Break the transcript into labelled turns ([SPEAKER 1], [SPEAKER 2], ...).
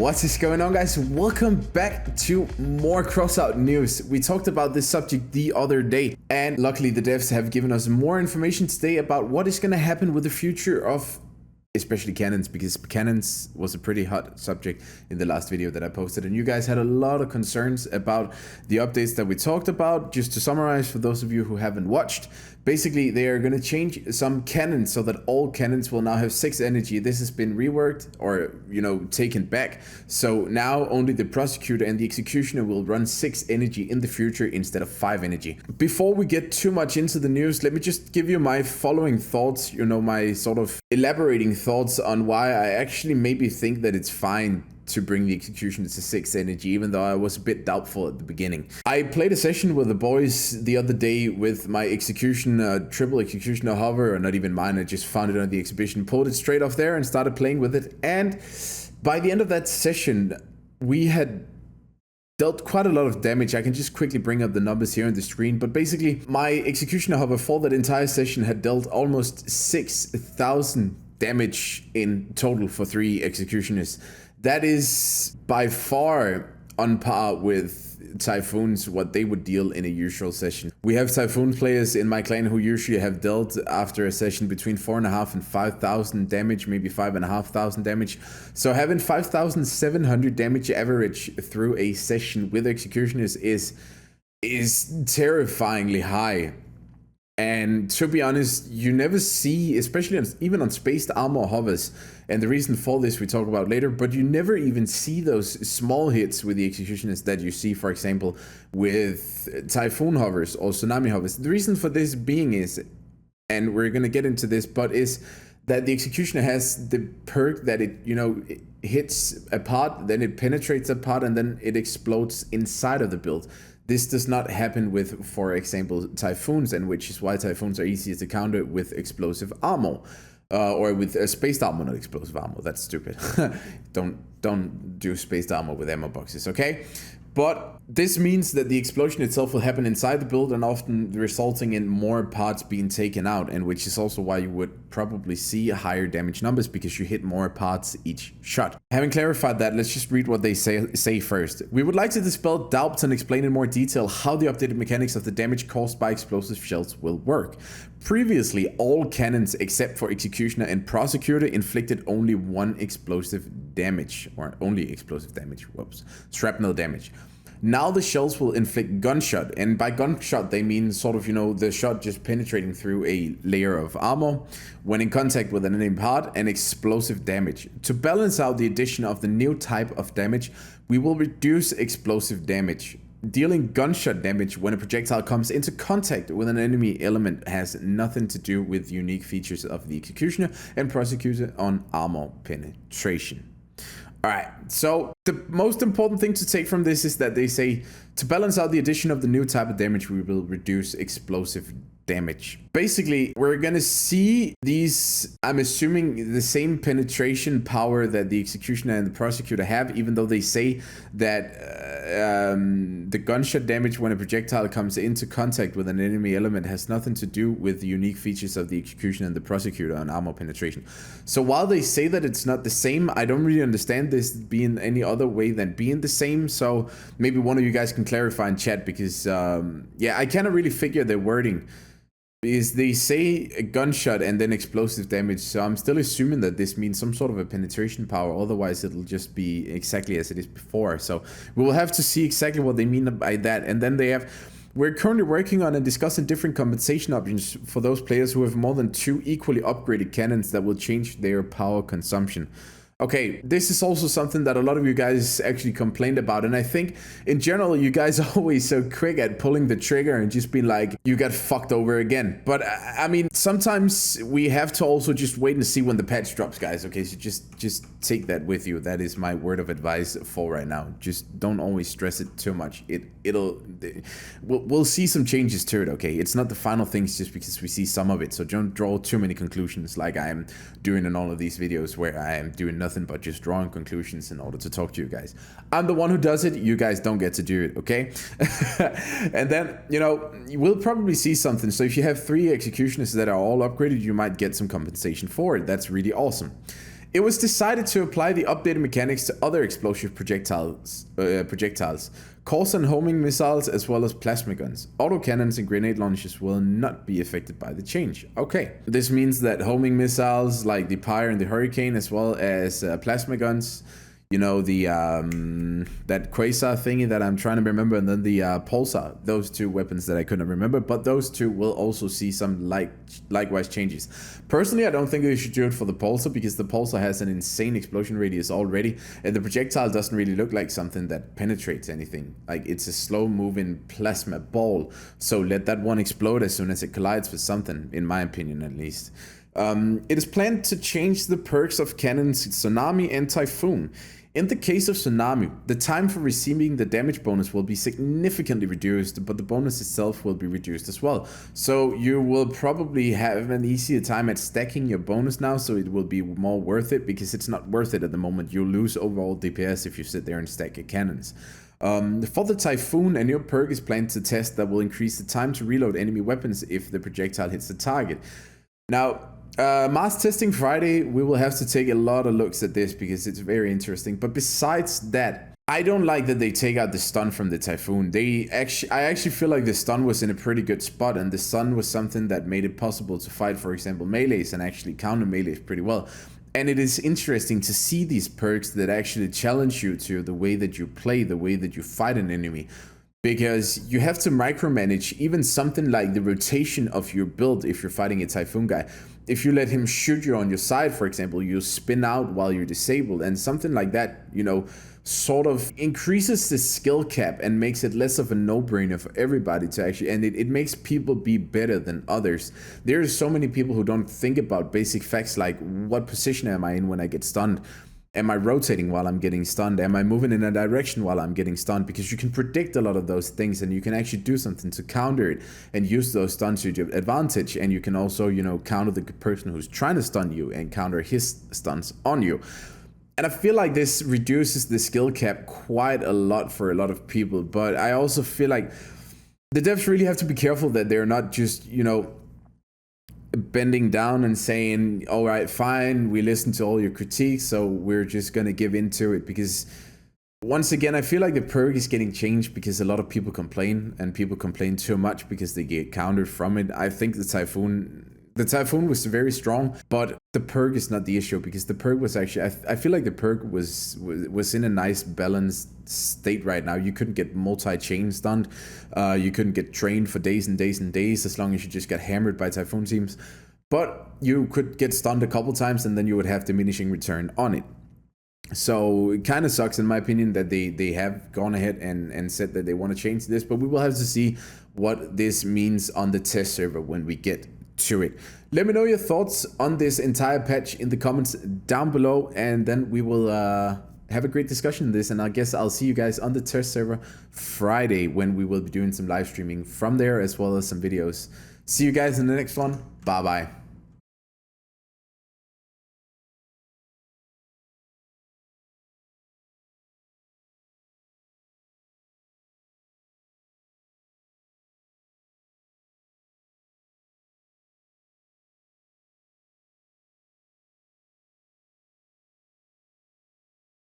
[SPEAKER 1] What is going on, guys? Welcome back to more Crossout news. We talked about this subject the other day, and luckily the devs have given us more information today about what is going to happen with the future of especially cannons, because cannons was a pretty hot subject in the last video that I posted, and you guys had a lot of concerns about the updates that we talked about. Just to summarize for those of you who haven't watched, basically they are going to change some cannons so that all cannons will now have 6 energy. This has been reworked, or taken back, so now only the prosecutor and the executioner will run 6 energy in the future instead of 5 energy. Before we get too much into the news, let me just give you my following thoughts, my sort of elaborating thoughts on why I actually maybe think that it's fine to bring the executioner to 6 energy, even though I was a bit doubtful at the beginning. I played a session with the boys the other day with my execution, triple executioner hover, or not even mine, I just found it on the exhibition, pulled it straight off there and started playing with it, and by the end of that session we had dealt quite a lot of damage. I can just quickly bring up the numbers here on the screen, but basically my executioner hover for that entire session had dealt almost 6,000 damage in total for 3 executioners. That is by far on par with Typhoons, what they would deal in a usual session. We have Typhoon players in my clan who usually have dealt after a session between 4,500 and 5,000 damage, maybe 5,500 damage. So having 5,700 damage average through a session with executioners is terrifyingly high. And to be honest, you never see, especially even on spaced armor hovers, and the reason for this we talk about later, but you never even see those small hits with the executioners that you see, for example, with Typhoon hovers or Tsunami hovers. The reason for this being is, and we're going to get into this, but is that the executioner has the perk that it hits a part, then it penetrates a part, and then it explodes inside of the build. This does not happen with, for example, Typhoons, and which is why Typhoons are easier to counter with explosive armor, or with spaced armor, not explosive armor. That's stupid. Don't do spaced armor with ammo boxes, okay? But this means that the explosion itself will happen inside the build and often resulting in more parts being taken out, and which is also why you would probably see higher damage numbers, because you hit more parts each shot. Having clarified that, let's just read what they say first. We would like to dispel doubts and explain in more detail how the updated mechanics of the damage caused by explosive shells will work. Previously, all cannons except for Executioner and Prosecutor inflicted only one explosive damage, or only explosive damage, shrapnel damage. Now the shells will inflict gunshot, and by gunshot they mean sort of, the shot just penetrating through a layer of armor when in contact with an enemy part, and explosive damage. To balance out the addition of the new type of damage, we will reduce explosive damage. Dealing gunshot damage when a projectile comes into contact with an enemy element has nothing to do with unique features of the Executioner and Prosecutor on armor penetration. Alright, so the most important thing to take from this is that they say, to balance out the addition of the new type of damage, we will reduce explosive damage. Basically, we're gonna see these, I'm assuming, the same penetration power that the Executioner and the Prosecutor have, even though they say that the gunshot damage when a projectile comes into contact with an enemy element has nothing to do with the unique features of the Executioner and the Prosecutor on armor penetration. So while they say that it's not the same, I don't really understand this being any other way than being the same. So maybe one of you guys can clarify in chat, because yeah, I cannot really figure their wording. Is they say a gunshot and then explosive damage, so I'm still assuming that this means some sort of a penetration power, otherwise it'll just be exactly as it is before. So we will have to see exactly what they mean by that. And then we're currently working on and discussing different compensation options for those players who have more than 2 equally upgraded cannons that will change their power consumption. Okay, this is also something that a lot of you guys actually complained about, and I think in general you guys are always so quick at pulling the trigger and just being like, you got fucked over again. But I mean, sometimes we have to also just wait and see when the patch drops, guys. Okay, so just take that with you. That is my word of advice for right now. Just don't always stress it too much. We'll see some changes to it. Okay, it's not the final things just because we see some of it, so don't draw too many conclusions like I am doing in all of these videos, where I am doing nothing but just drawing conclusions in order to talk to you guys. I'm the one who does it. You guys don't get to do it, okay? And then, we'll probably see something. So if you have 3 executioners that are all upgraded, you might get some compensation for it. That's really awesome. It was decided to apply the updated mechanics to other explosive projectiles, course and homing missiles, as well as plasma guns. Autocannons and grenade launchers will not be affected by the change. Okay, this means that homing missiles like the Pyre and the Hurricane, as well as plasma guns, you know, the that quasar thingy that I'm trying to remember, and then the pulsar, those two weapons that I couldn't remember, but those two will also see some likewise changes. Personally, I don't think they should do it for the pulsar, because the pulsar has an insane explosion radius already, and the projectile doesn't really look like something that penetrates anything. Like, it's a slow moving plasma ball, so let that one explode as soon as it collides with something, in my opinion at least. It is planned to change the perks of cannons Tsunami and Typhoon. In the case of Tsunami, the time for receiving the damage bonus will be significantly reduced, but the bonus itself will be reduced as well. So you will probably have an easier time at stacking your bonus now, so it will be more worth it, because it's not worth it at the moment. You'll lose overall DPS if you sit there and stack your cannons. For the Typhoon, a new perk is planned to test that will increase the time to reload enemy weapons if the projectile hits the target. Now, mass testing Friday, we will have to take a lot of looks at this because it's very interesting. But besides that, I don't like that they take out the stun from the Typhoon. I actually feel like the stun was in a pretty good spot, and the stun was something that made it possible to fight, for example, melees and actually counter melees pretty well. And it is interesting to see these perks that actually challenge you to the way that you play, the way that you fight an enemy. Because you have to micromanage even something like the rotation of your build if you're fighting a Typhoon guy. If you let him shoot you on your side, for example, you spin out while you're disabled, and something like that, you know, sort of increases the skill cap and makes it less of a no-brainer for everybody to actually, and it makes people be better than others. There's so many people who don't think about basic facts like, what position am I in when I get stunned? Am I rotating while I'm getting stunned? Am I moving in a direction while I'm getting stunned? Because you can predict a lot of those things, and you can actually do something to counter it and use those stuns to your advantage. And you can also, you know, counter the person who's trying to stun you and counter his stuns on you. And I feel like this reduces the skill cap quite a lot for a lot of people. But I also feel like the devs really have to be careful that they're not just, you know, bending down and saying, all right, fine, we listened to all your critiques, so we're just gonna give into it. Because once again, I feel like the perk is getting changed because a lot of people complain, and people complain too much because they get countered from it. I think the Typhoon was very strong, but the perk is not the issue, because the perk was actually, I feel like the perk was in a nice balanced state right now. You couldn't get multi-chain stunned, you couldn't get trained for days and days and days as long as you just got hammered by Typhoon teams, but you could get stunned a couple times and then you would have diminishing return on it. So it kind of sucks, in my opinion, that they have gone ahead and said that they want to change this, but we will have to see what this means on the test server when we get to it. Let me know your thoughts on this entire patch in the comments down below, and then we will have a great discussion on this. And I guess I'll see you guys on the test server Friday, when we will be doing some live streaming from there, as well as some videos. See you guys in the next one. Bye bye.